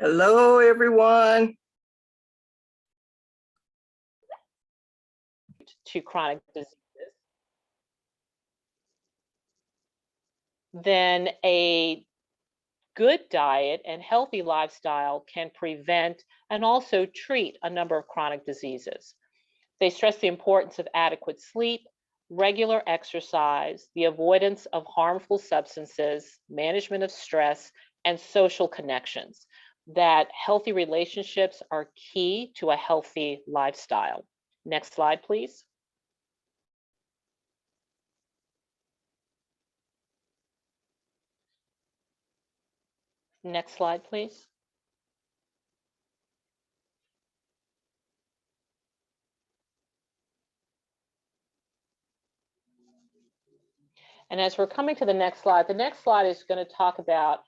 Hello, everyone. To chronic diseases, then a good diet and healthy lifestyle can prevent and also treat a number of chronic diseases. They stress the importance of adequate sleep, regular exercise, the avoidance of harmful substances, management of stress, and social connections. That healthy relationships are key to a healthy lifestyle. Next slide, please. Next slide, please. And as we're coming to the next slide is going to talk about,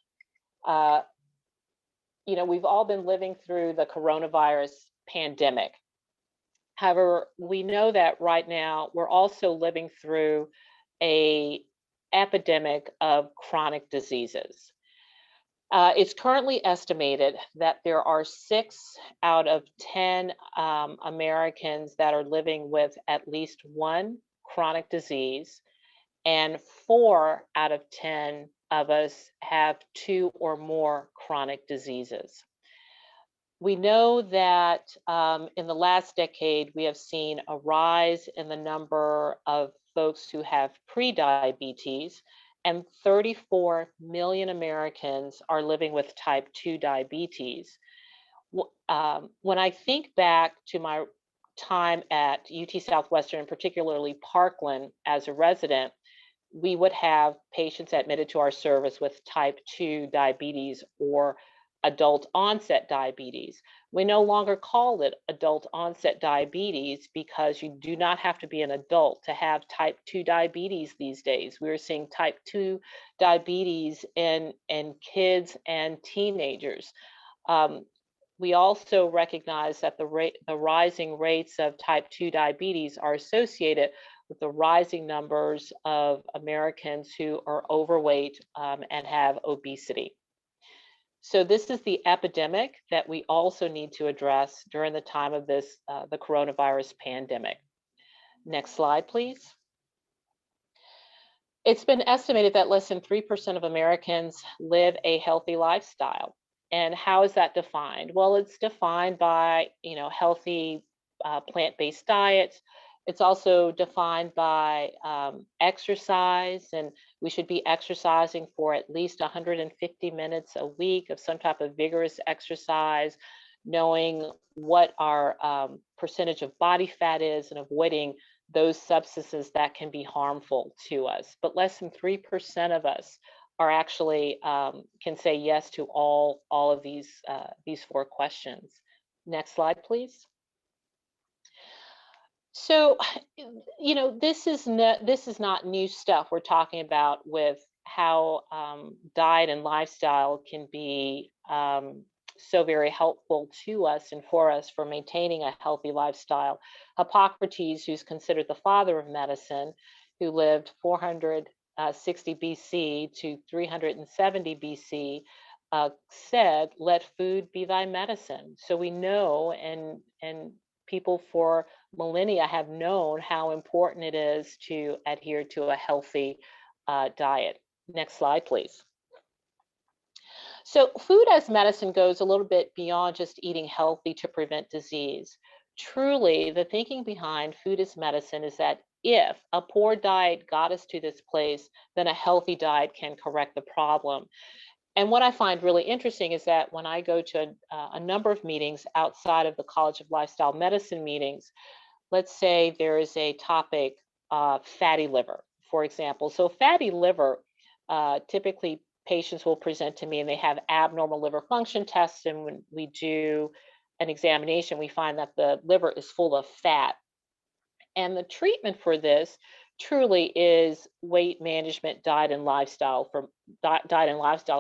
we've all been living through the coronavirus pandemic. However, we know that right now we're also living through an epidemic of chronic diseases. It's currently estimated that there are 6 out of 10 Americans that are living with at least one chronic disease, and 4 out of 10 of us have 2 or more chronic diseases. We know that in the last decade, we have seen a rise in the number of folks who have prediabetes, and 34 million Americans are living with type 2 diabetes. When I think back to my time at UT Southwestern, and particularly Parkland as a resident, we would have patients admitted to our service with type 2 diabetes or adult onset diabetes. We no longer call it adult onset diabetes because you do not have to be an adult to have type 2 diabetes these days. We're seeing type 2 diabetes in kids and teenagers. We also recognize that the rising rates of type 2 diabetes are associated with the rising numbers of Americans who are overweight and have obesity. So this is the epidemic that we also need to address during the time of this, the coronavirus pandemic. Next slide, please. It's been estimated that less than 3% of Americans live a healthy lifestyle. And how is that defined? Well, it's defined by, healthy plant-based diets. It's also defined by exercise, and we should be exercising for at least 150 minutes a week of some type of vigorous exercise, knowing what our percentage of body fat is and avoiding those substances that can be harmful to us. But less than 3% of us are actually can say yes to all of these 4 questions. Next slide, please. So, this is not new stuff we're talking about with how diet and lifestyle can be so very helpful to us and for us for maintaining a healthy lifestyle. Hippocrates, who's considered the father of medicine, who lived 460 BC to 370 BC, said, "Let food be thy medicine." So we know, and people for millennia have known how important it is to adhere to a healthy diet. Next slide, please. So food as medicine goes a little bit beyond just eating healthy to prevent disease. Truly, the thinking behind food as medicine is that if a poor diet got us to this place, then a healthy diet can correct the problem. And what I find really interesting is that when I go to a number of meetings outside of the College of Lifestyle Medicine meetings, let's say there is a topic, fatty liver, for example. So fatty liver, typically patients will present to me and they have abnormal liver function tests, and when we do an examination, we find that the liver is full of fat. And the treatment for this truly is weight management, diet and lifestyle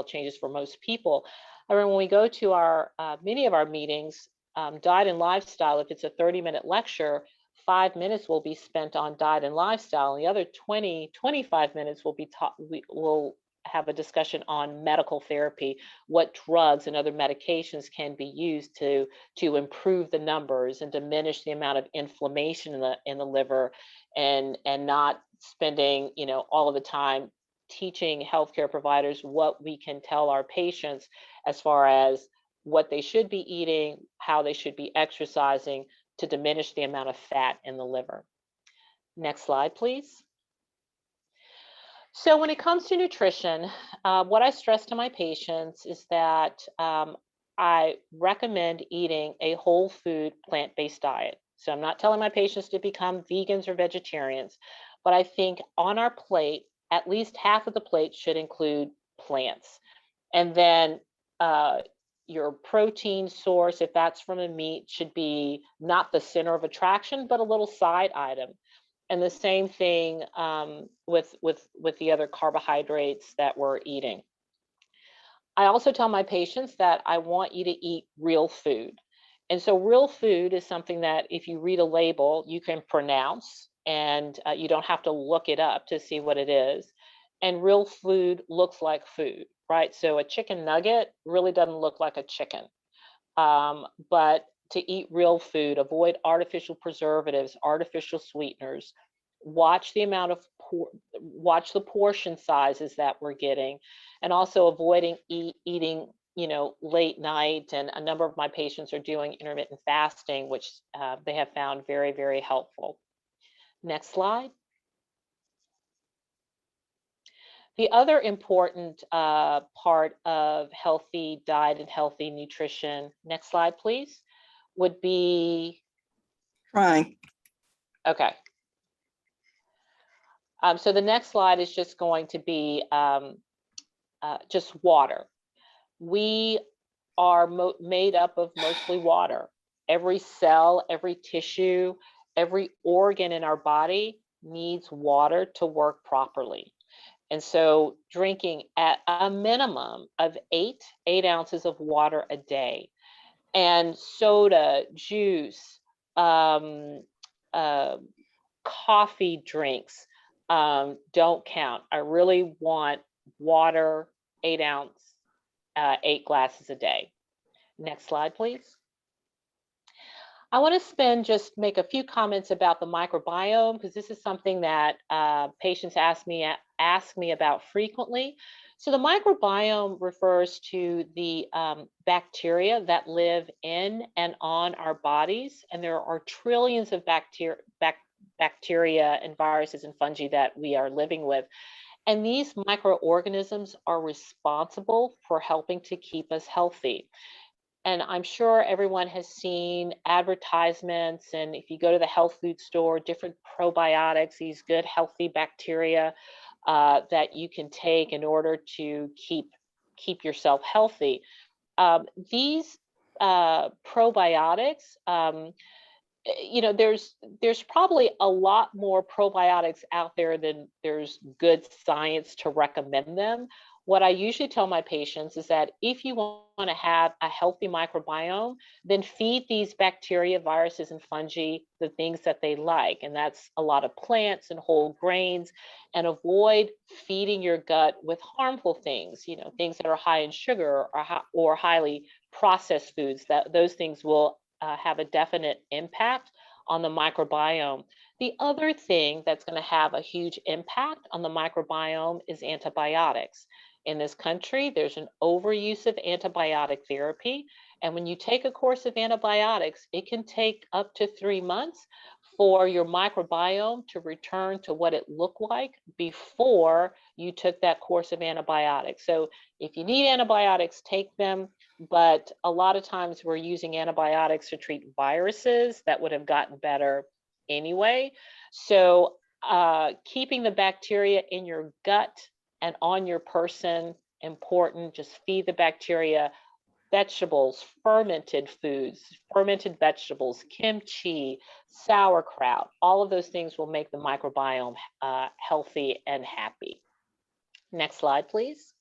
changes for most people. However, when we go to our many of our meetings, diet and lifestyle, if it's a 30-minute lecture, 5 minutes will be spent on diet and lifestyle, and the other 25 minutes will be have a discussion on medical therapy, what drugs and other medications can be used to improve the numbers and diminish the amount of inflammation in the liver, and not spending, you know, all of the time teaching healthcare providers what we can tell our patients as far as what they should be eating, how they should be exercising to diminish the amount of fat in the liver. Next slide, please. So when it comes to nutrition, what I stress to my patients is that I recommend eating a whole food plant-based diet. So I'm not telling my patients to become vegans or vegetarians, but I think on our plate, at least half of the plate should include plants. And then your protein source, if that's from a meat, should be not the center of attraction, but a little side item. And the same thing with the other carbohydrates that we're eating. I also tell my patients that I want you to eat real food. And so real food is something that if you read a label, you can pronounce, and you don't have to look it up to see what it is. And real food looks like food, right? So a chicken nugget really doesn't look like a chicken. But to eat real food, avoid artificial preservatives, artificial sweeteners, watch the amount of watch the portion sizes that we're getting, and also avoiding eating, you know, late night. And a number of my patients are doing intermittent fasting, which they have found very, very helpful. Next slide. The other important part of healthy diet and healthy nutrition, next slide, please, would be Trying. okay. So the next slide is just going to be just water. We are made up of mostly water. Every cell, every tissue, every organ in our body needs water to work properly. And so drinking at a minimum of 8 ounces of water a day, and soda, juice, coffee drinks don't count. I really want water, 8 glasses a day. Next slide, please. I want to make a few comments about the microbiome, because this is something that patients ask me about frequently. So the microbiome refers to the bacteria that live in and on our bodies, and there are trillions of bacteria and viruses and fungi that we are living with. And these microorganisms are responsible for helping to keep us healthy. And I'm sure everyone has seen advertisements, and if you go to the health food store, different probiotics, these good healthy bacteria that you can take in order to keep yourself healthy. These probiotics, you know, there's probably a lot more probiotics out there than there's good science to recommend them. What I usually tell my patients is that if you want to have a healthy microbiome, then feed these bacteria, viruses, and fungi the things that they like. And that's a lot of plants and whole grains, and avoid feeding your gut with harmful things, you know, things that are high in sugar or highly processed foods. Those things will have a definite impact on the microbiome. The other thing that's going to have a huge impact on the microbiome is antibiotics. In this country, there's an overuse of antibiotic therapy. And when you take a course of antibiotics, it can take up to 3 months for your microbiome to return to what it looked like before you took that course of antibiotics. So if you need antibiotics, take them. But a lot of times we're using antibiotics to treat viruses that would have gotten better anyway. So keeping the bacteria in your gut and on your person, important. Just feed the bacteria. Vegetables, fermented foods, fermented vegetables, kimchi, sauerkraut, all of those things will make the microbiome healthy and happy. Next slide, please.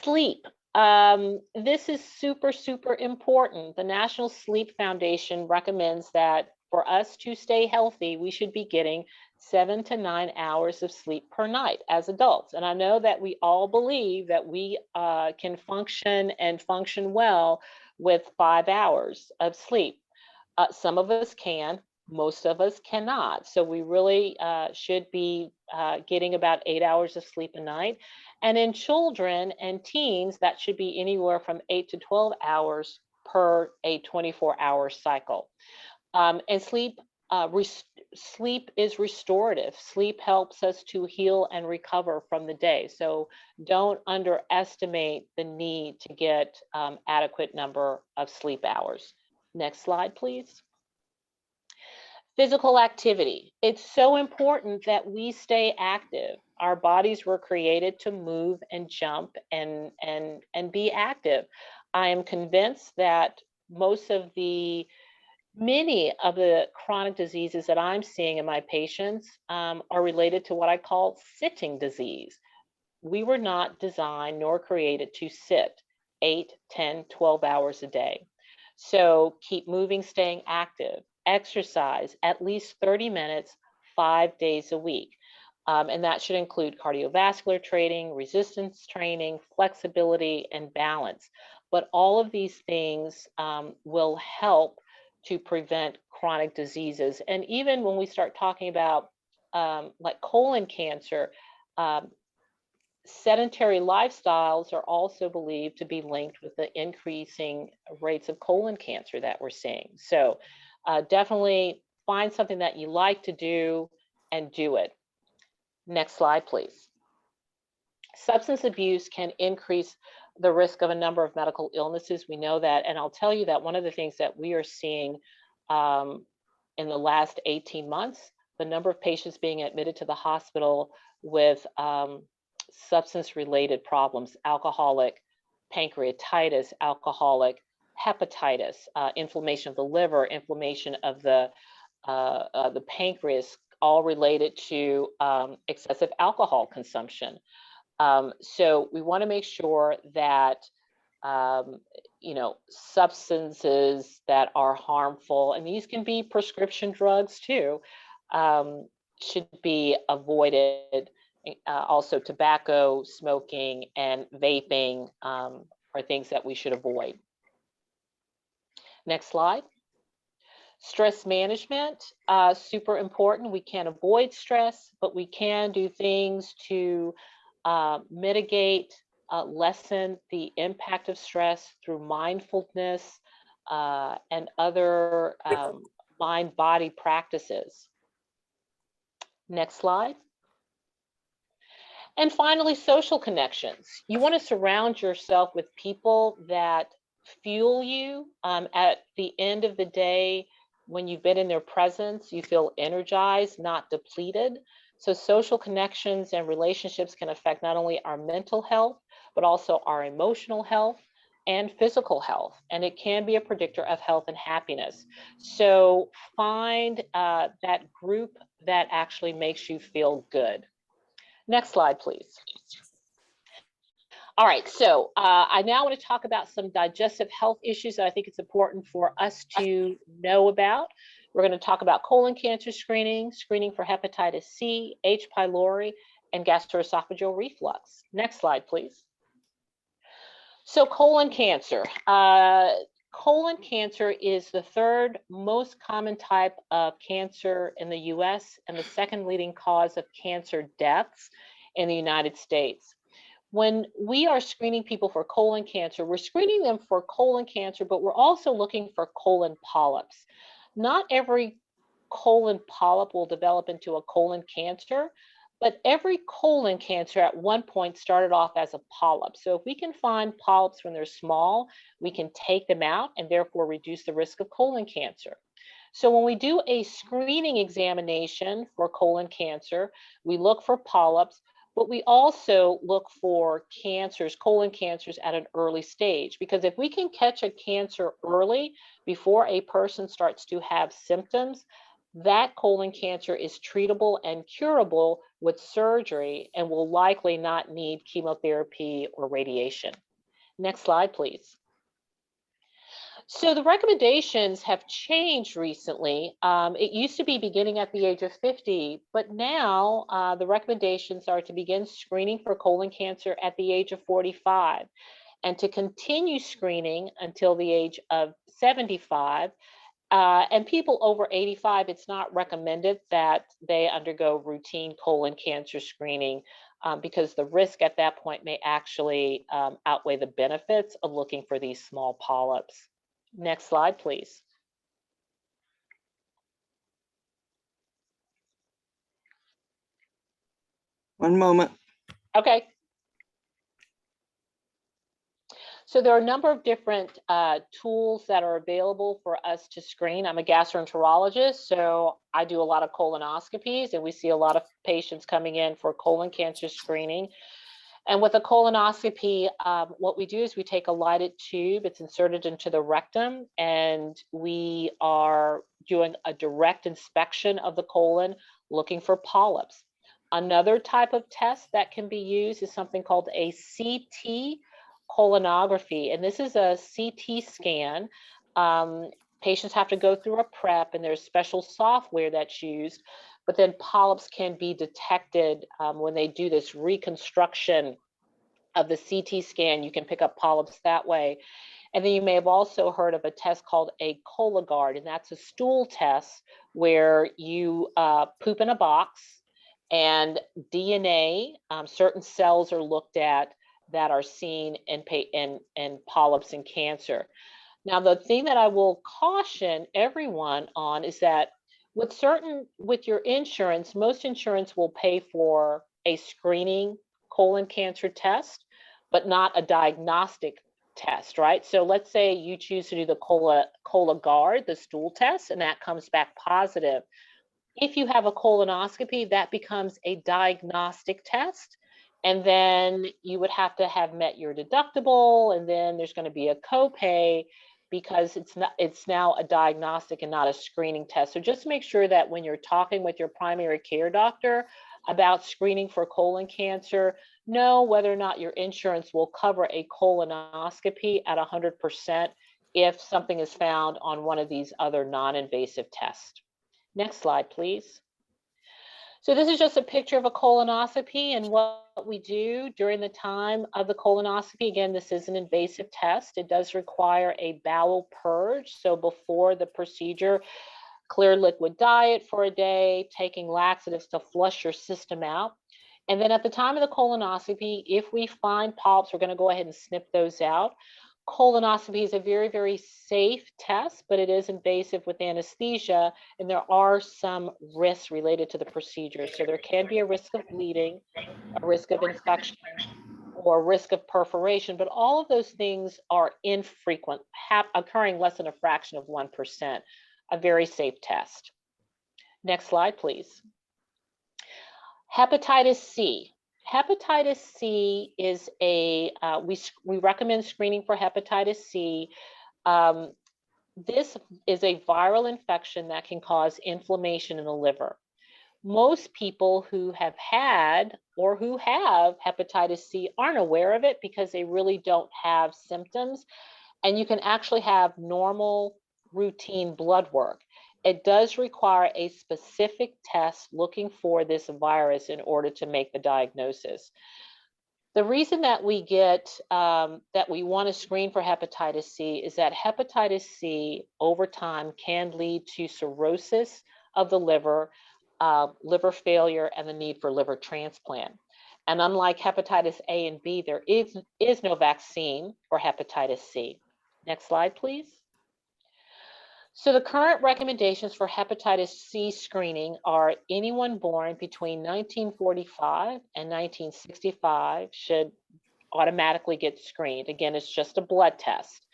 Sleep. This is super, super important. The National Sleep Foundation recommends that for us to stay healthy, we should be getting 7 to 9 hours of sleep per night as adults. And I know that we all believe that we can function and function well with 5 hours of sleep. Some of us can, most of us cannot. So we really should be getting about 8 hours of sleep a night. And in children and teens, that should be anywhere from 8 to 12 hours per a 24-hour cycle. And sleep is restorative. Sleep helps us to heal and recover from the day. So don't underestimate the need to get adequate number of sleep hours. Next slide, please. Physical activity. It's so important that we stay active. Our bodies were created to move and jump and be active. I am convinced that many of the chronic diseases that I'm seeing in my patients are related to what I call sitting disease. We were not designed nor created to sit 8, 10, 12 hours a day. So keep moving, staying active, exercise at least 30 minutes, 5 days a week. And that should include cardiovascular training, resistance training, flexibility, and balance. But all of these things will help to prevent chronic diseases. And even when we start talking about like colon cancer, sedentary lifestyles are also believed to be linked with the increasing rates of colon cancer that we're seeing. So definitely find something that you like to do and do it. Next slide, please. Substance abuse can increase the risk of a number of medical illnesses. We know that, and I'll tell you that one of the things that we are seeing in the last 18 months, the number of patients being admitted to the hospital with substance-related problems, alcoholic pancreatitis, alcoholic hepatitis, inflammation of the liver, inflammation of the pancreas, all related to excessive alcohol consumption. So we want to make sure that substances that are harmful, and these can be prescription drugs too, should be avoided. Also, tobacco, smoking, and vaping are things that we should avoid. Next slide. Stress management, super important. We can't avoid stress, but we can do things to mitigate, lessen the impact of stress through mindfulness and other mind-body practices. Next slide. And finally, social connections. You want to surround yourself with people that fuel you. At the end of the day, when you've been in their presence, you feel energized, not depleted. So social connections and relationships can affect not only our mental health, but also our emotional health and physical health. And it can be a predictor of health and happiness. So find that group that actually makes you feel good. Next slide, please. All right, so I now want to talk about some digestive health issues that I think it's important for us to know about. We're going to talk about colon cancer screening, screening for hepatitis C, H. pylori, and gastroesophageal reflux. Next slide, please. So colon cancer. Colon cancer is the third most common type of cancer in the US and the second leading cause of cancer deaths in the United States. When we are screening people for colon cancer, we're screening them for colon cancer, but we're also looking for colon polyps. Not every colon polyp will develop into a colon cancer, but every colon cancer at one point started off as a polyp. So if we can find polyps when they're small, we can take them out and therefore reduce the risk of colon cancer. So when we do a screening examination for colon cancer, we look for polyps, but we also look for cancers, colon cancers at an early stage, because if we can catch a cancer early before a person starts to have symptoms, that colon cancer is treatable and curable with surgery and will likely not need chemotherapy or radiation. Next slide, please. So the recommendations have changed recently. It used to be beginning at the age of 50, but now the recommendations are to begin screening for colon cancer at the age of 45 and to continue screening until the age of 75. And people over 85, it's not recommended that they undergo routine colon cancer screening because the risk at that point may actually outweigh the benefits of looking for these small polyps. Next slide, please. One moment. Okay. So there are a number of different tools that are available for us to screen. I'm a gastroenterologist, so I do a lot of colonoscopies, and we see a lot of patients coming in for colon cancer screening. And with a colonoscopy, what we do is we take a lighted tube, it's inserted into the rectum, and we are doing a direct inspection of the colon, looking for polyps. Another type of test that can be used is something called a CT colonography, and this is a CT scan. Patients have to go through a prep, and there's special software that's used, but then polyps can be detected when they do this reconstruction of the CT scan. You can pick up polyps that way. And then you may have also heard of a test called a Cologuard, and that's a stool test where you poop in a box and DNA, certain cells are looked at that are seen in polyps and cancer. Now, the thing that I will caution everyone on is that with your insurance, most insurance will pay for a screening colon cancer test, but not a diagnostic test, right? So let's say you choose to do the Cologuard, the stool test, and that comes back positive. If you have a colonoscopy, that becomes a diagnostic test. And then you would have to have met your deductible, and then there's going to be a copay because it's now a diagnostic and not a screening test. So just make sure that when you're talking with your primary care doctor about screening for colon cancer, know whether or not your insurance will cover a colonoscopy at 100% if something is found on one of these other non-invasive tests. Next slide, please. So this is just a picture of a colonoscopy and what we do during the time of the colonoscopy. Again, this is an invasive test. It does require a bowel purge. So before the procedure, clear liquid diet for a day, taking laxatives to flush your system out. And then at the time of the colonoscopy, if we find polyps, we're going to go ahead and snip those out. Colonoscopy is a very, very safe test, but it is invasive with anesthesia, and there are some risks related to the procedure. So there can be a risk of bleeding, a risk of infection, or risk of perforation, but all of those things are infrequent, occurring less than a fraction of 1%, a very safe test. Next slide, please. Hepatitis C. Hepatitis C is we recommend screening for hepatitis C. This is a viral infection that can cause inflammation in the liver. Most people who have had or who have hepatitis C aren't aware of it because they really don't have symptoms. And you can actually have normal routine blood work. It does require a specific test looking for this virus in order to make the diagnosis. The reason that we want to screen for hepatitis C is that hepatitis C over time can lead to cirrhosis of the liver, liver failure, and the need for liver transplant. And unlike hepatitis A and B, there is no vaccine for hepatitis C. Next slide, please. So the current recommendations for hepatitis C screening are anyone born between 1945 and 1965 should automatically get screened. Again, it's just a blood test.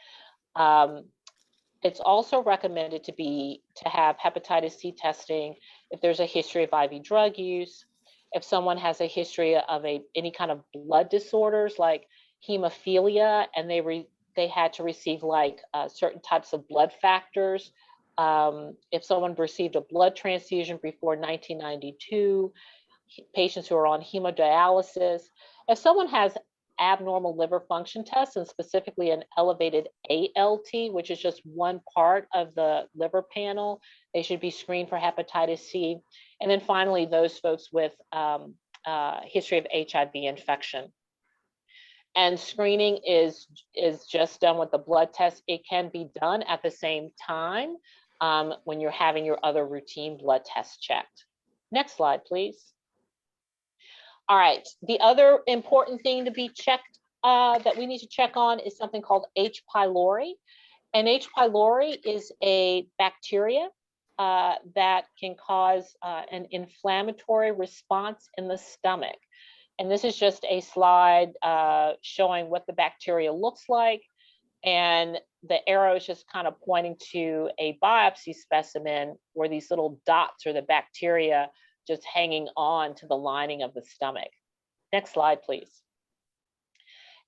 It's also recommended to have hepatitis C testing if there's a history of IV drug use, if someone has a history of any kind of blood disorders like hemophilia, and they had to receive certain types of blood factors. If someone received a blood transfusion before 1992, patients who are on hemodialysis. If someone has abnormal liver function tests, and specifically an elevated ALT, which is just one part of the liver panel. They should be screened for hepatitis C. And then finally, those folks with history of HIV infection. And screening is just done with the blood test. It can be done at the same time when you're having your other routine blood tests checked. Next slide, please. All right, the other important thing to be checked that we need to check on is something called H. pylori. And H. pylori is a bacteria that can cause an inflammatory response in the stomach. And this is just a slide showing what the bacteria looks like. And the arrow is just kind of pointing to a biopsy specimen where these little dots are the bacteria just hanging on to the lining of the stomach. Next slide, please.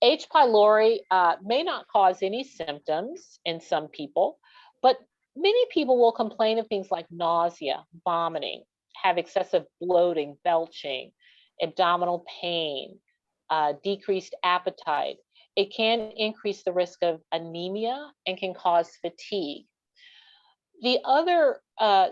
H. pylori may not cause any symptoms in some people, but many people will complain of things like nausea, vomiting, have excessive bloating, belching, abdominal pain, decreased appetite. It can increase the risk of anemia and can cause fatigue. The other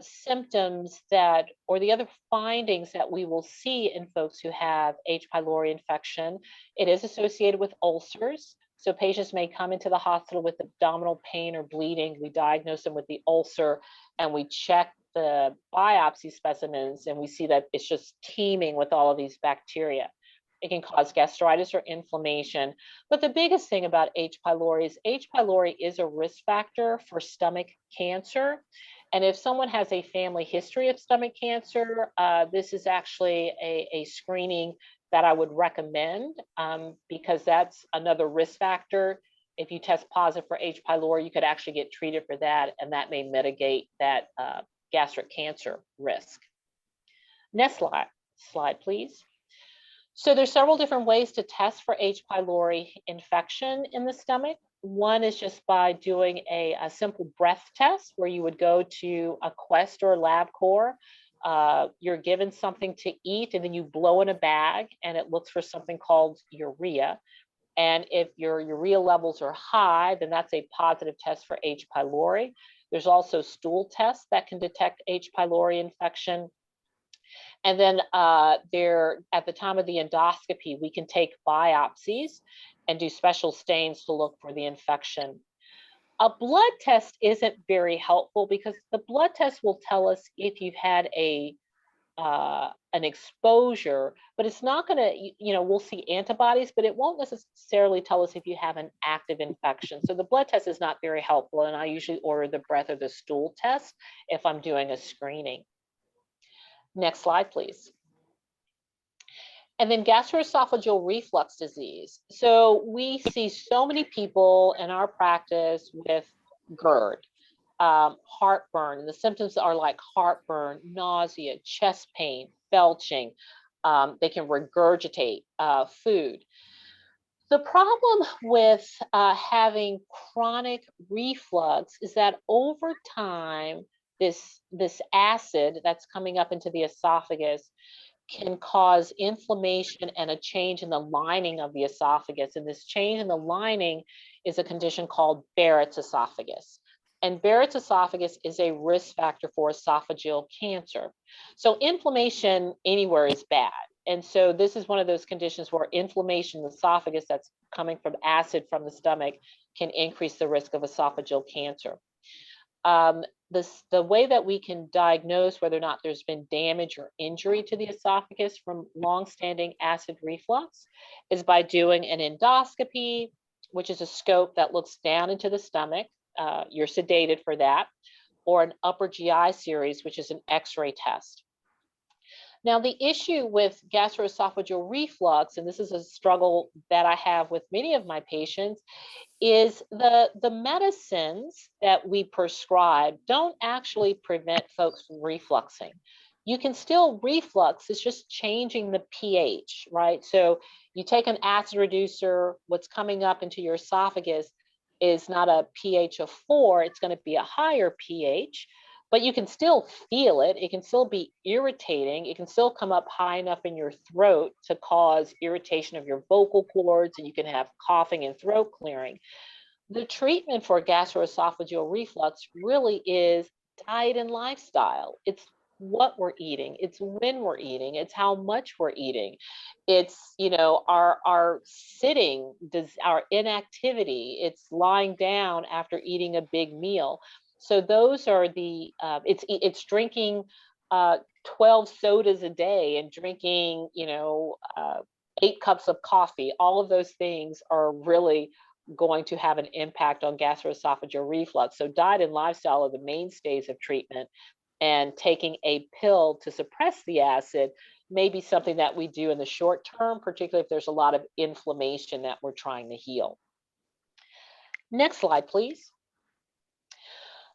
symptoms that, or the other findings that we will see in folks who have H. pylori infection, it is associated with ulcers. So patients may come into the hospital with abdominal pain or bleeding. We diagnose them with the ulcer and we check the biopsy specimens and we see that it's just teeming with all of these bacteria. It can cause gastritis or inflammation. But the biggest thing about H. pylori is a risk factor for stomach cancer. And if someone has a family history of stomach cancer, this is actually a screening that I would recommend because that's another risk factor. If you test positive for H. pylori, you could actually get treated for that, and that may mitigate that gastric cancer risk. Next slide, please. So there's several different ways to test for H. pylori infection in the stomach. One is just by doing a simple breath test where you would go to a Quest or LabCorp. You're given something to eat and then you blow in a bag and it looks for something called urea. And if your urea levels are high, then that's a positive test for H. pylori. There's also stool tests that can detect H. pylori infection. And then at the time of the endoscopy, we can take biopsies and do special stains to look for the infection. A blood test isn't very helpful because the blood test will tell us if you've had an exposure, but it's not going to, we'll see antibodies, but it won't necessarily tell us if you have an active infection. So the blood test is not very helpful, and I usually order the breath or the stool test if I'm doing a screening. Next slide, please. And then gastroesophageal reflux disease. So we see so many people in our practice with GERD, heartburn, and the symptoms are like heartburn, nausea, chest pain, belching. They can regurgitate food. The problem with having chronic reflux is that over time, this acid that's coming up into the esophagus can cause inflammation and a change in the lining of the esophagus. And this change in the lining is a condition called Barrett's esophagus. And Barrett's esophagus is a risk factor for esophageal cancer. So inflammation anywhere is bad. And so this is one of those conditions where inflammation in the esophagus that's coming from acid from the stomach can increase the risk of esophageal cancer. The way that we can diagnose whether or not there's been damage or injury to the esophagus from longstanding acid reflux is by doing an endoscopy, which is a scope that looks down into the stomach. You're sedated for that, or an upper GI series, which is an X-ray test. Now, the issue with gastroesophageal reflux, and this is a struggle that I have with many of my patients, is the medicines that we prescribe don't actually prevent folks from refluxing. You can still reflux, it's just changing the pH, right? So you take an acid reducer, what's coming up into your esophagus is not a pH of 4, it's going to be a higher pH. but you can still feel it. It can still be irritating. It can still come up high enough in your throat to cause irritation of your vocal cords, and you can have coughing and throat clearing. The treatment for gastroesophageal reflux really is diet and lifestyle. It's what we're eating, it's when we're eating, it's how much we're eating, it's, you know, our sitting, our inactivity, it's lying down after eating a big meal. So those are the it's drinking 12 sodas a day and drinking, you know, 8 cups of coffee. All of those things are really going to have an impact on gastroesophageal reflux. So diet and lifestyle are the mainstays of treatment, and taking a pill to suppress the acid may be something that we do in the short term, particularly if there's a lot of inflammation that we're trying to heal. Next slide, please.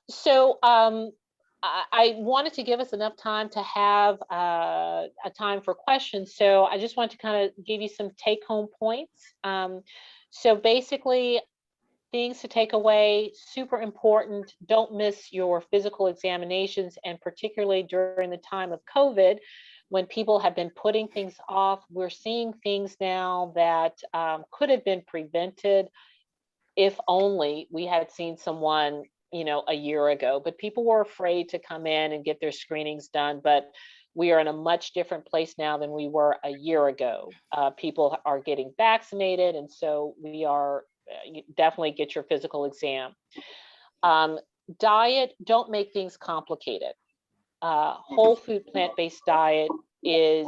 So I wanted to give us enough time to have a time for questions. So I just want to kind of give you some take-home points. So basically, things to take away, super important. Don't miss your physical examinations, and particularly during the time of COVID, when people have been putting things off, we're seeing things now that could have been prevented if only we had seen someone, you know, a year ago. But people were afraid to come in and get their screenings done. But we are in a much different place now than we were a year ago. People are getting vaccinated, and so we are definitely get your physical exam. Diet, don't make things complicated. Whole food, plant-based diet is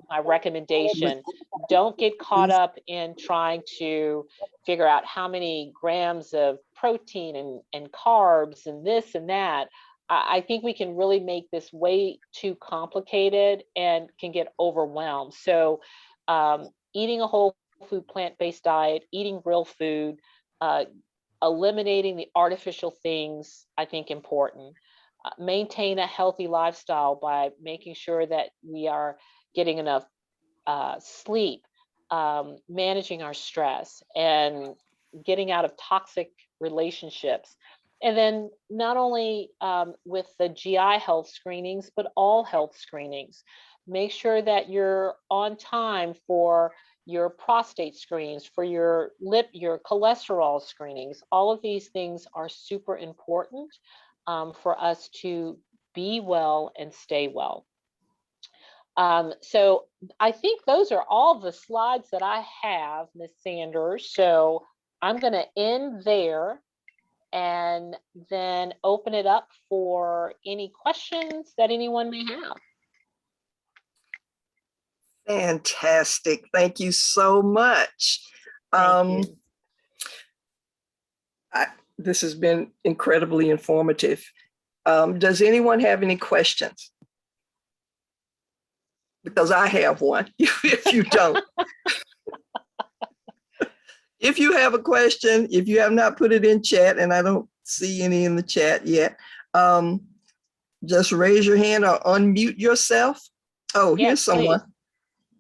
my recommendation. Don't get caught up in trying to figure out how many grams of protein and carbs and this and that. I think we can really make this way too complicated and can get overwhelmed. So eating a whole food, plant-based diet, eating real food, eliminating the artificial things, I think important. Maintain a healthy lifestyle by making sure that we are getting enough sleep, managing our stress, and getting out of toxic relationships. And then not only with the GI health screenings, but all health screenings. Make sure that you're on time for your prostate screens, for your cholesterol screenings. All of these things are super important for us to be well and stay well. So I think those are all the slides that I have, Ms. Sanders. So I'm going to end there and then open it up for any questions that anyone may have. Fantastic. Thank you so much. Thank you. This has been incredibly informative. Does anyone have any questions? Because I have one, if you don't. If you have a question, if you have not put it in chat, and I don't see any in the chat yet, just raise your hand or unmute yourself. Oh, yes, here's someone. Please.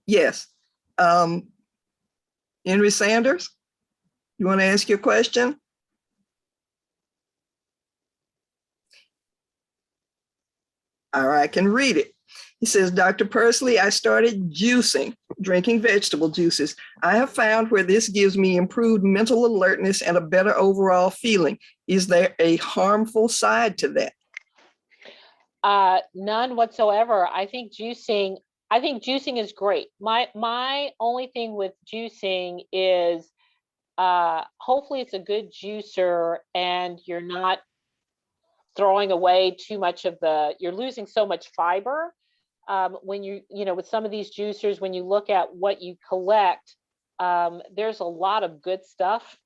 Yes. Henry Sanders, you want to ask your question? All right, I can read it. He says, Dr. Persley, I started juicing, drinking vegetable juices. I have found where this gives me improved mental alertness and a better overall feeling. Is there a harmful side to that? None whatsoever. I think juicing is great. My only thing with juicing is hopefully it's a good juicer and you're not throwing away too much of you're losing so much fiber. When you know, with some of these juicers, when you look at what you collect, there's a lot of good stuff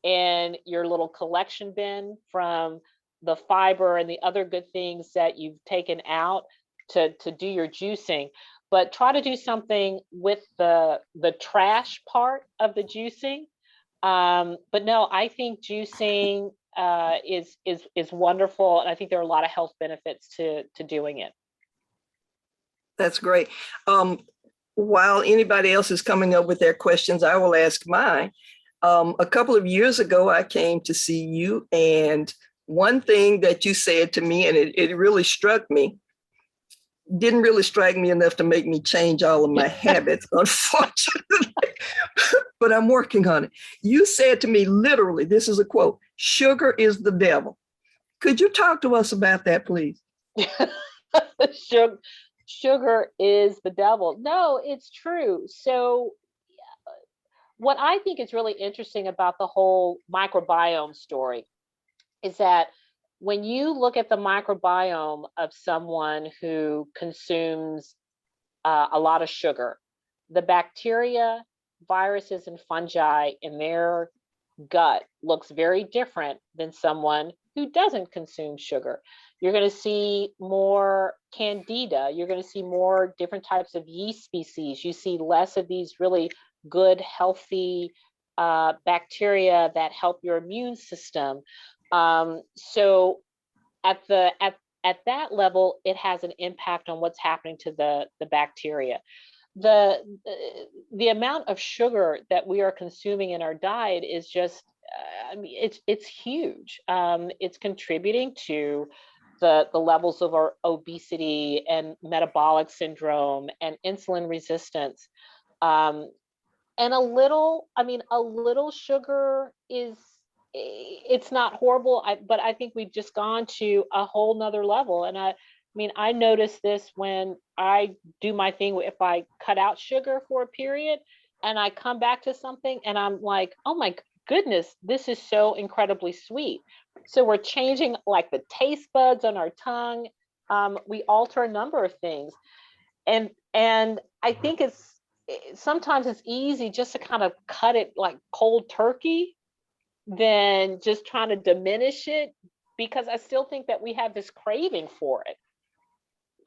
in your little collection bin from the fiber and the other good things that you've taken out to do your juicing. But try to do something with the trash part of the juicing. But no, I think juicing is wonderful, and I think there are a lot of health benefits to doing it. That's great. While anybody else is coming up with their questions, I will ask mine. A couple of years ago, I came to see you, and one thing that you said to me, and it really struck me, didn't really strike me enough to make me change all of my habits, unfortunately, but I'm working on it. You said to me, literally, this is a quote, sugar is the devil. Could you talk to us about that, please? Sugar is the devil. No, it's true. So what I think is really interesting about the whole microbiome story is that when you look at the microbiome of someone who consumes a lot of sugar, the bacteria, viruses, and fungi in their gut looks very different than someone who doesn't consume sugar. You're going to see more candida. You're going to see more different types of yeast species. You see less of these really good, healthy bacteria that help your immune system. So at that level, it has an impact on what's happening to the bacteria. The amount of sugar that we are consuming in our diet is just, I mean, it's huge. It's contributing to the levels of our obesity and metabolic syndrome and insulin resistance. And a little sugar is, it's not horrible, but I think we've just gone to a whole nother level. And I mean, I notice this when I do my thing, if I cut out sugar for a period and I come back to something and I'm like, oh my goodness, this is so incredibly sweet. So we're changing like the taste buds on our tongue. We alter a number of things. And I think sometimes it's easy just to kind of cut it like cold turkey than just trying to diminish it, because I still think that we have this craving for it.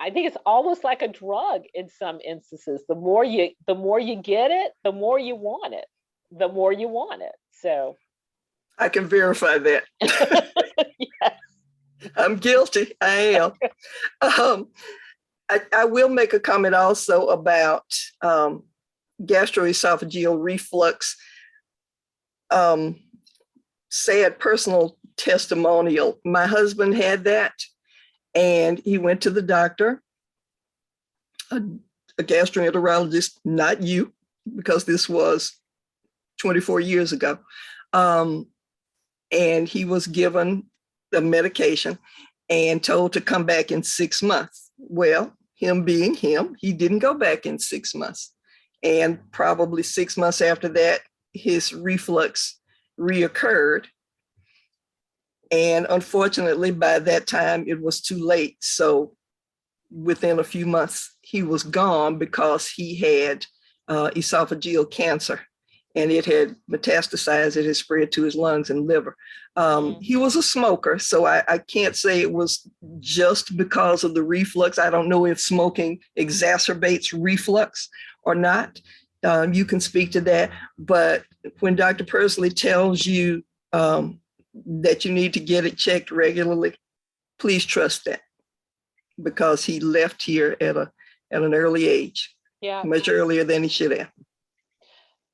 I think it's almost like a drug in some instances. The more you get it, the more you want it. The more you want it. So I can verify that. yes. I'm guilty. I am. I will make a comment also about gastroesophageal reflux. Sad personal testimonial. My husband had that, and he went to the doctor, a gastroenterologist, not you, because this was 24 years ago. And he was given the medication and told to come back in 6 months. Well, him being him, he didn't go back in 6 months. And probably 6 months after that, his reflux reoccurred. And unfortunately, by that time, it was too late. So within a few months, he was gone because he had esophageal cancer, and it had metastasized. It had spread to his lungs and liver. He was a smoker, so I can't say it was just because of the reflux. I don't know if smoking exacerbates reflux or not. You can speak to that. But when Dr. Persley tells you that you need to get it checked regularly, please trust that, because he left here at an early age, much earlier than he should have.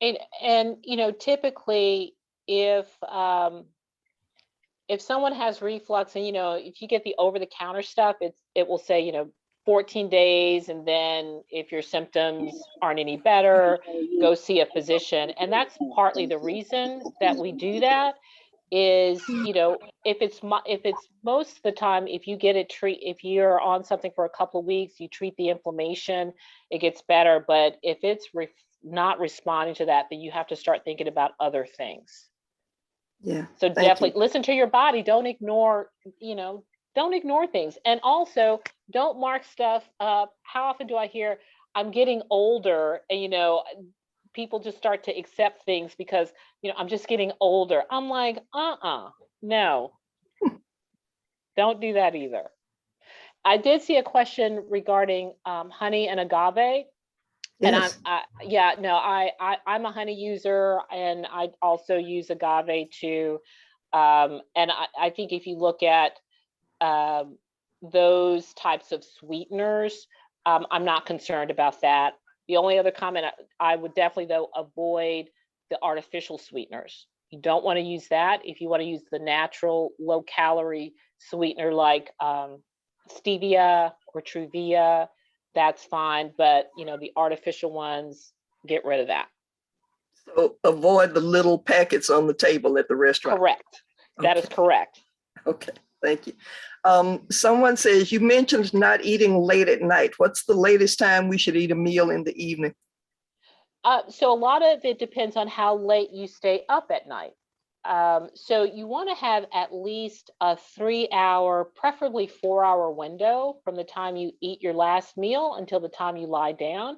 And you know, typically, if someone has reflux, and you know, if you get the over-the-counter stuff, it will say, you know, 14 days, and then if your symptoms aren't any better, go see a physician. And that's partly the reason that we do that. Is, you know, if it's most of the time, if you get it if you're on something for a couple of weeks, you treat the inflammation, it gets better. But if it's not responding to that, then you have to start thinking about other things. Yeah. So definitely listen to your body. Don't ignore, don't ignore things. And also don't mark stuff up. How often do I hear, I'm getting older, and people just start to accept things because, I'm just getting older. I'm like, no, don't do that either. I did see a question regarding honey and agave. Yes. And I'm a honey user, and I also use agave too. And I think if you look at those types of sweeteners, I'm not concerned about that. The only other comment, I would definitely, though, avoid the artificial sweeteners. You don't want to use that. If you want to use the natural low calorie sweetener like stevia or Truvia, that's fine. But the artificial ones, get rid of that. So avoid the little packets on the table at the restaurant. Correct. That is correct. Okay, thank you. Someone says, you mentioned not eating late at night. What's the latest time we should eat a meal in the evening? So a lot of it depends on how late you stay up at night. So you want to have at least a 3-hour, preferably 4-hour window from the time you eat your last meal until the time you lie down.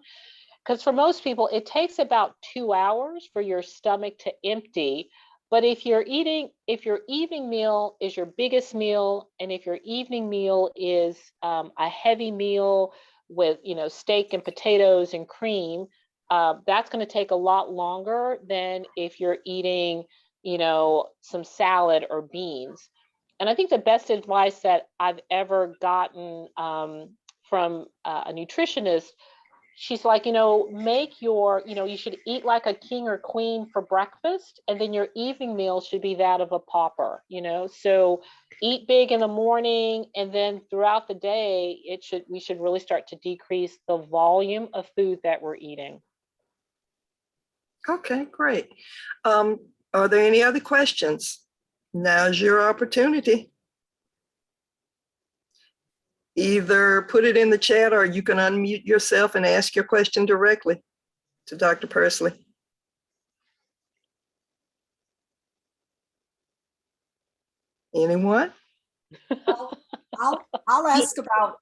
Because for most people, it takes about 2 hours for your stomach to empty. But if your evening meal is your biggest meal, and if your evening meal is a heavy meal with steak and potatoes and cream, that's going to take a lot longer than if you're eating some salad or beans. And I think the best advice that I've ever gotten from a nutritionist, she's like, make you should eat like a king or queen for breakfast, and then your evening meal should be that of a pauper, so eat big in the morning, and then throughout the day, we should really start to decrease the volume of food that we're eating. Okay, great. Are there any other questions? Now's your opportunity. Either put it in the chat or you can unmute yourself and ask your question directly to Dr. Persley. Anyone? I'll ask about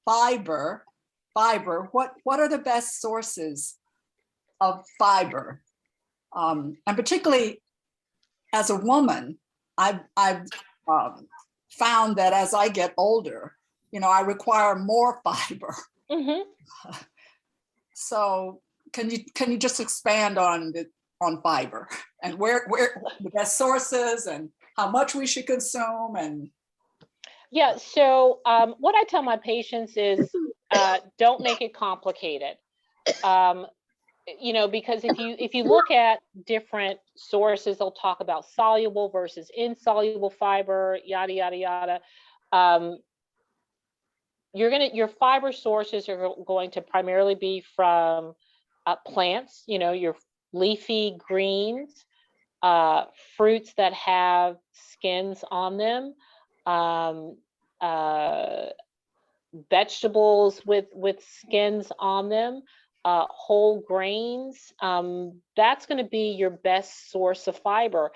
fiber. What are the best sources of fiber? And particularly as a woman, I've found that as I get older, I require more fiber. Mm-hmm. So can you just expand on fiber and where the best sources and how much we should consume? And yeah, so what I tell my patients is don't make it complicated. Because if you look at different sources, they'll talk about soluble versus insoluble fiber, yada yada yada. Your fiber sources are going to primarily be from plants, your leafy greens, fruits that have skins on them, vegetables with skins on them. Whole grains, that's going to be your best source of fiber.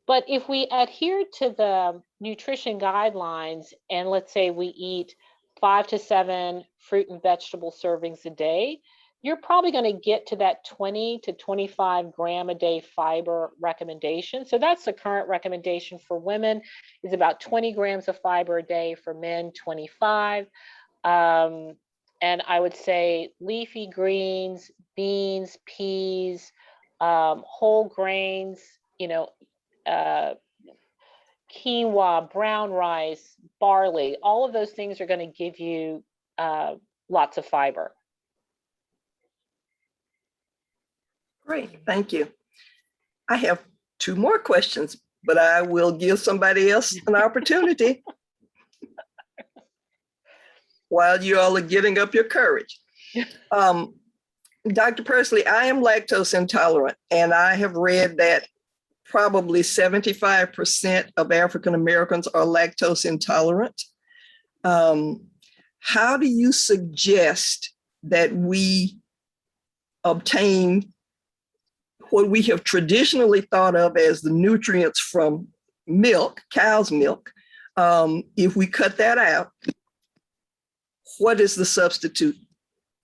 But if we adhere to the nutrition guidelines, and let's say we eat 5 to 7 fruit and vegetable servings a day, you're probably going to get to that 20 to 25 gram a day fiber recommendation. So that's the current recommendation for women, is about 20 grams of fiber a day, for men 25. And I would say leafy greens, beans, peas, whole grains, quinoa, brown rice, barley, all of those things are going to give you lots of fiber. Great, thank you. I have 2 more questions, but I will give somebody else an opportunity while you all are getting up your courage. Dr. Persley, I am lactose intolerant, and I have read that probably 75% of African Americans are lactose intolerant. How do you suggest that we obtain what we have traditionally thought of as the nutrients from milk, cow's milk? If we cut that out, what is the substitute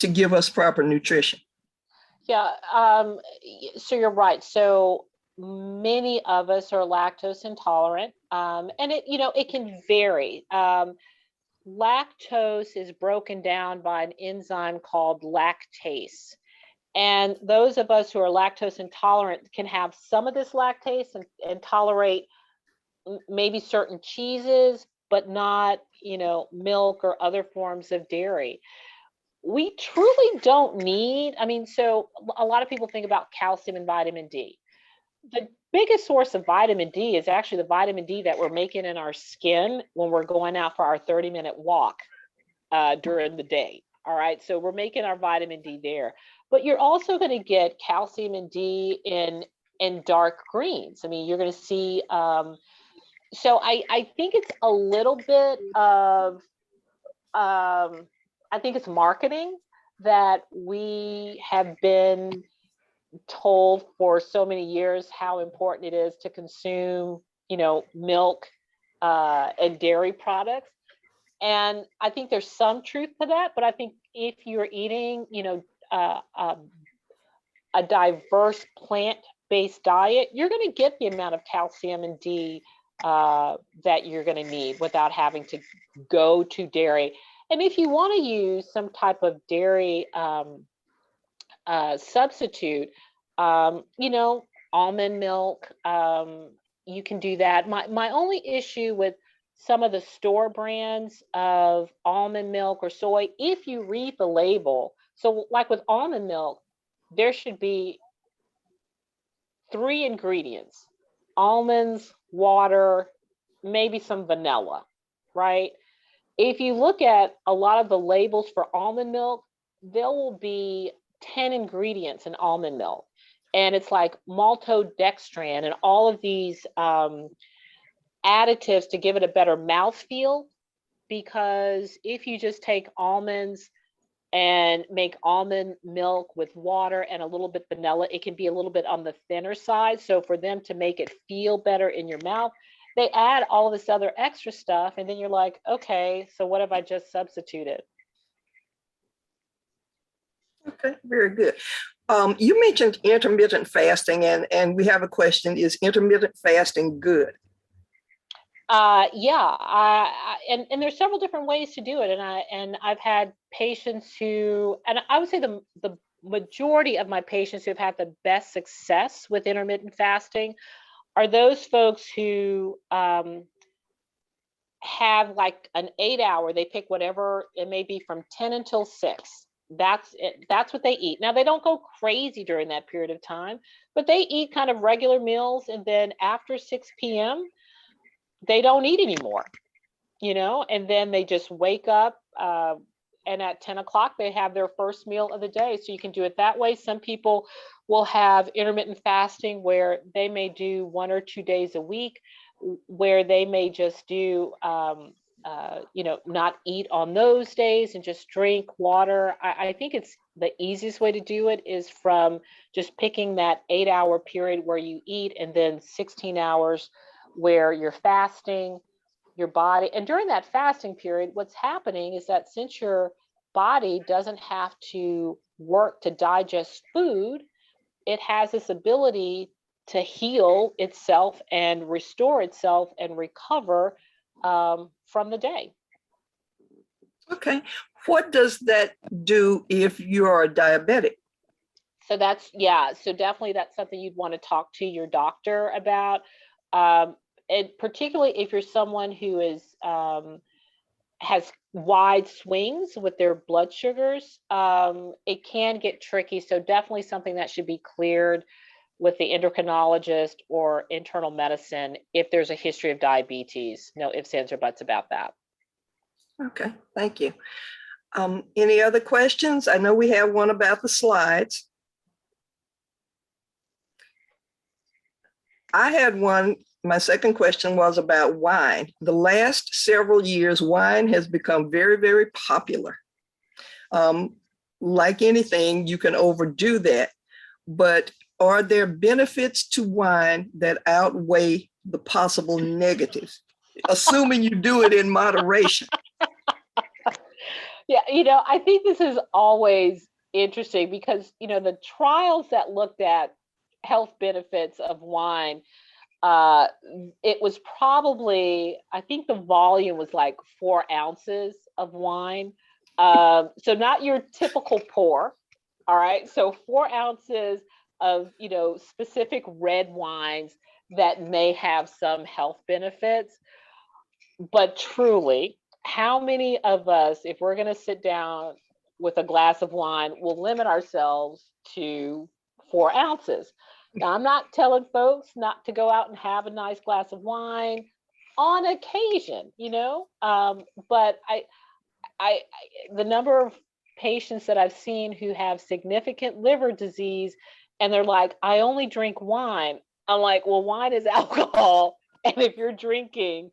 to give us proper nutrition? Yeah, so you're right. So many of us are lactose intolerant, and it can vary. Lactose is broken down by an enzyme called lactase. And those of us who are lactose intolerant can have some of this lactase and tolerate maybe certain cheeses, but not, milk or other forms of dairy. We truly don't need, so a lot of people think about calcium and vitamin D. the biggest source of vitamin D is actually the vitamin D that we're making in our skin when we're going out for our 30-minute walk during the day. All right, so we're making our vitamin D there, but you're also going to get calcium and D in dark greens. I mean, you're going to see. So I think it's a little bit of I think it's marketing that we have been told for so many years how important it is to consume, milk and dairy products. And I think there's some truth to that, but I think if you're eating, a diverse plant-based diet, you're going to get the amount of calcium and D that you're going to need without having to go to dairy. And if you want to use some type of dairy substitute, almond milk, you can do that. My only issue with some of the store brands of almond milk or soy, if you read the label, so like with almond milk, there should be 3 ingredients: almonds, water, maybe some vanilla, right? If you look at a lot of the labels for almond milk, there will be 10 ingredients in almond milk. And it's like maltodextrin and all of these additives to give it a better mouthfeel. Because if you just take almonds and make almond milk with water and a little bit vanilla, it can be a little bit on the thinner side. So for them to make it feel better in your mouth, they add all of this other extra stuff. And then you're like, okay, so what have I just substituted? Okay, very good. You mentioned intermittent fasting, and we have a question: is intermittent fasting good? And there's several different ways to do it, and I've had patients who, and I would say the majority of my patients who have had the best success with intermittent fasting are those folks who have like an 8 hour. They pick whatever it may be from 10 until 6. That's it. That's what they eat. Now they don't go crazy during that period of time, but they eat kind of regular meals, and then after 6 p.m. they don't eat anymore, and then they just wake up and at 10 o'clock they have their first meal of the day. So you can do it that way. Some people will have intermittent fasting where they may do 1 or 2 days a week, where they may just do not eat on those days and just drink water. I think it's the easiest way to do it is from just picking that 8 hour period where you eat, and then 16 hours where you're fasting your body. And during that fasting period, what's happening is that since your body doesn't have to work to digest food, it has this ability to heal itself and restore itself and recover from the day. Okay. What does that do if you are diabetic? So so definitely that's something you'd want to talk to your doctor about. And particularly if you're someone who is has wide swings with their blood sugars, it can get tricky. So definitely something that should be cleared with the endocrinologist or internal medicine if there's a history of diabetes. No ifs, ands, or buts about that. Okay, thank you. Any other questions? I know we have one about the slides. I had one. My second question was about wine. The last several years, wine has become very, very popular. Like anything, you can overdo that, but are there benefits to wine that outweigh the possible negatives, assuming you do it in moderation? Yeah, I think this is always interesting because, the trials that looked at health benefits of wine, it was probably, I think the volume was like 4 ounces of wine. So not your typical pour. All right. So 4 ounces of, specific red wines that may have some health benefits. But truly, how many of us, if we're going to sit down with a glass of wine, will limit ourselves to 4 ounces? Now, I'm not telling folks not to go out and have a nice glass of wine on occasion, but the number of patients that I've seen who have significant liver disease and they're like, I only drink wine. I'm like, well, wine is alcohol. And if you're drinking,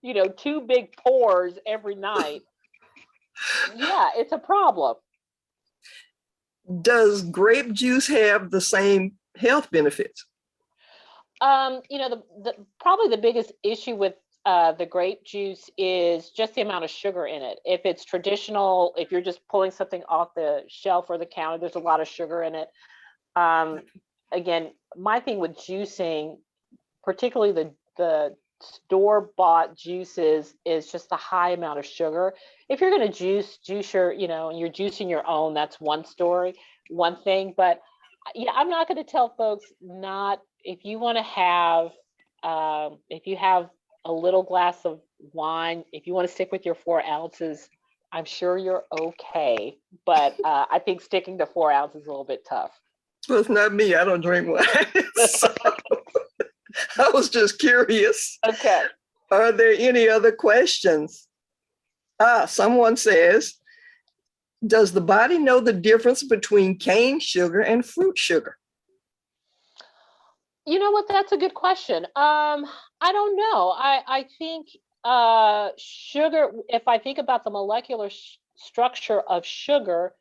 2 big pours every night, yeah, it's a problem. Does grape juice have the same health benefits? Probably the biggest issue with the grape juice is just the amount of sugar in it. If it's traditional, if you're just pulling something off the shelf or the counter, there's a lot of sugar in it. Again, my thing with juicing, particularly the store-bought juices, is just a high amount of sugar. If you're going to juice your, and you're juicing your own, that's one thing. But yeah, I'm not going to tell folks not, if you want to have, if you have a little glass of wine, if you want to stick with your 4 ounces, I'm sure you're okay. But I think sticking to 4 ounces is a little bit tough. Well, it's not me. I don't drink wine. So I was just curious. Okay. Are there any other questions? Someone says, does the body know the difference between cane sugar and fruit sugar? You know what? That's a good question. I don't know. I think sugar, if I think about the molecular structure of sugar,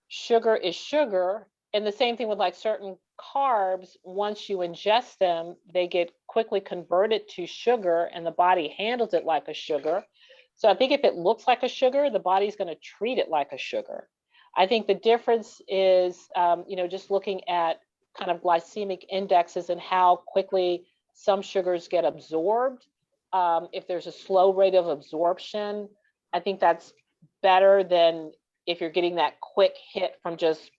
sugar is sugar. And the same thing with like certain carbs, once you ingest them, they get quickly converted to sugar and the body handles it like a sugar. So I think if it looks like a sugar, the body's going to treat it like a sugar. I think the difference is, just looking at kind of glycemic indexes and how quickly some sugars get absorbed. If there's a slow rate of absorption, I think that's better than if you're getting that quick hit from just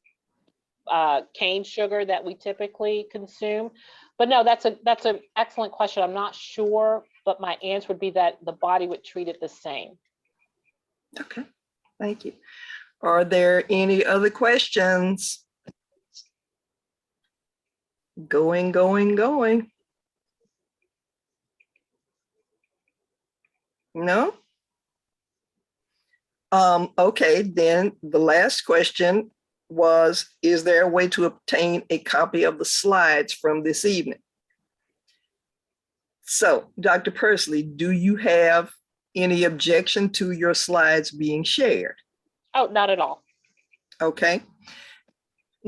cane sugar that we typically consume. But no, that's an excellent question. I'm not sure, but my answer would be that the body would treat it the same. Okay, thank you. Are there any other questions? Going. No? Okay, then the last question was, is there a way to obtain a copy of the slides from this evening? So, Dr. Persley, do you have any objection to your slides being shared? Oh, not at all. Okay,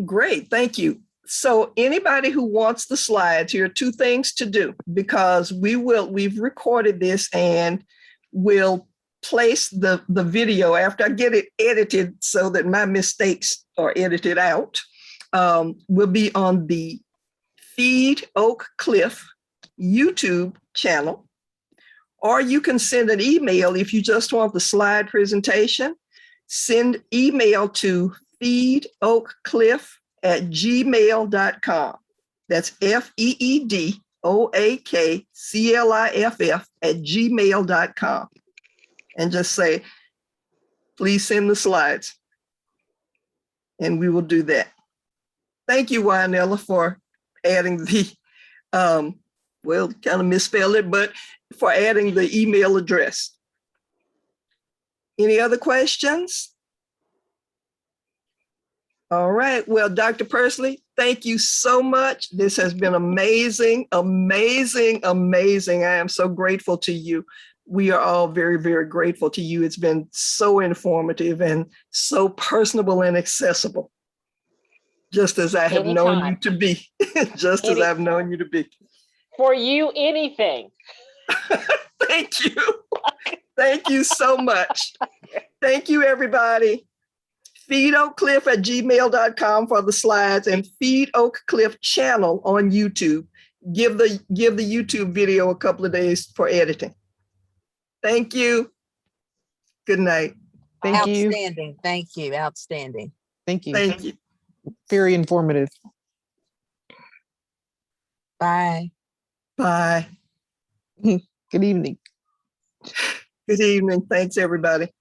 great, thank you. So anybody who wants the slides, here are 2 things to do, because we've recorded this and we'll place the video after I get it edited so that my mistakes are edited out. Will be on the Feed Oak Cliff YouTube channel, or you can send an email if you just want the slide presentation. Send email to feedoakcliff@gmail.com. That's feedoakcliff@gmail.com. And just say, please send the slides. And we will do that. Thank you, Wynella, for adding the, kind of misspelled it, but for adding the email address. Any other questions? All right. Well, Dr. Persley, thank you so much. This has been amazing, amazing, amazing. I am so grateful to you. We are all very, very grateful to you. It's been so informative and so personable and accessible, just as I have known you to be, just as I've known you to be. For you, anything. Thank you. Thank you so much. Thank you, everybody. feedoakcliff@gmail.com for the slides, and Feed Oak Cliff channel on YouTube. Give the YouTube video a couple of days for editing. Thank you. Good night. Thank you. Outstanding. Thank you. Outstanding. Thank you. Thank you. Very informative. Bye. Bye. Good evening. Good evening. Thanks, everybody.